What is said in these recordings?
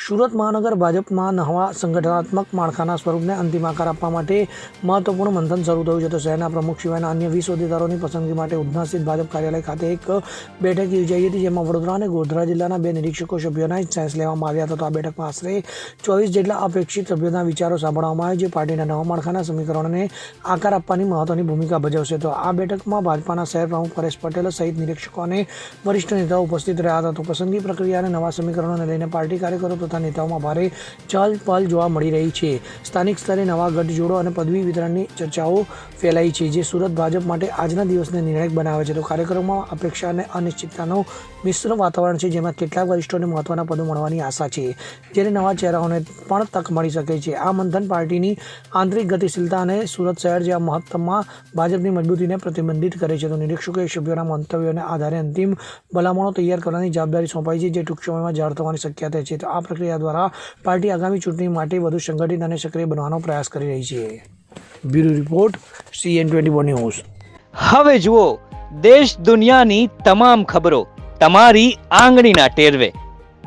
સુરત મહાનગર ભાજપમાં નવા સંગઠનાત્મક માળખાના સ્વરૂપને અંતિમ આકાર આપવા માટે મહત્વપૂર્ણ મંથન શરૂ થયું છે. તો શહેરના પ્રમુખ સિવાયના અન્ય 20 હોદ્દેદારોની પસંદગી માટે ઉધના સ્થિત ભાજપ કાર્યાલય ખાતે એક બેઠક યોજાઈ હતી, જેમાં વડોદરા અને ગોધરા જિલ્લાના 2 નિરીક્ષકો સભ્યોના સેન્સ લેવામાં આવ્યા હતા. તો આ બેઠકમાં આશરે 24 જેટલા અપેક્ષિત સભ્યોના વિચારો સાંભળવામાં આવ્યા, જે પાર્ટીના નવા માળખાના સમીકરણોને આકાર આપવાની મહત્વની ભૂમિકા ભજવશે. તો આ બેઠકમાં ભાજપાના શહેર પ્રમુખ પરેશ પટેલ સહિત નિરીક્ષકો અને વરિષ્ઠ નેતાઓ ઉપસ્થિત રહ્યા હતા. તો પસંદગી પ્રક્રિયા અને નવા સમીકરણોને લઈને પાર્ટી કાર્યકરો તથા નેતાઓમાં ભારે ચહલ-પહલ જોવા મળી રહી છે. સ્થાનિક સ્તરે નવા ગઠજોડો અને પદવી વિતરણની ચર્ચાઓ ફેલાઈ છે, જે સુરત ભાજપ માટે આજના દિવસને નિર્ણાયક બનાવે છે. તો કાર્યક્રમમાં અપેક્ષા અને અનિશ્ચિતતાનો મિશ્ર વાતાવરણ છે, જેમાં કેટલાક વરિષ્ઠોને મહત્વના પદો મળવાની આશા છે, જ્યારે નવા ચહેરાઓને પણ તક મળી શકે છે. આ મંથન પાર્ટીની આંતરિક ગતિશીલતા અને સુરત શહેર જેવા મહત્વમાં ભાજપની મજબૂતીને પ્રતિબંધિત કરે છે. તો નિરીક્ષકોએ સભ્યોના મંતવ્યોના આધારે અંતિમ ભલામણો તૈયાર કરવાની જવાબદારી સોંપાઈ છે, જે ટૂંક સમયમાં જાહેર થવાની શક્યતા છે. તો આ પ્રક્રિયા દ્વારા પાર્ટી આગામી ચૂંટણી માટે વધુ સંગઠિત અને સક્રિય બનવાનો પ્રયાસ કરી રહી છે. Bureau report, CN24 news. હવે જુઓ દેશ દુનિયાની તમામ ખબરો તમારી આંગળીના ટેરવે.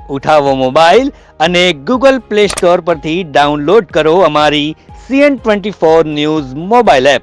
ઉઠાવો મોબાઈલ અને Google Play Store પરથી ડાઉનલોડ કરો અમારી CN24 ન્યૂઝ મોબાઈલ એપ.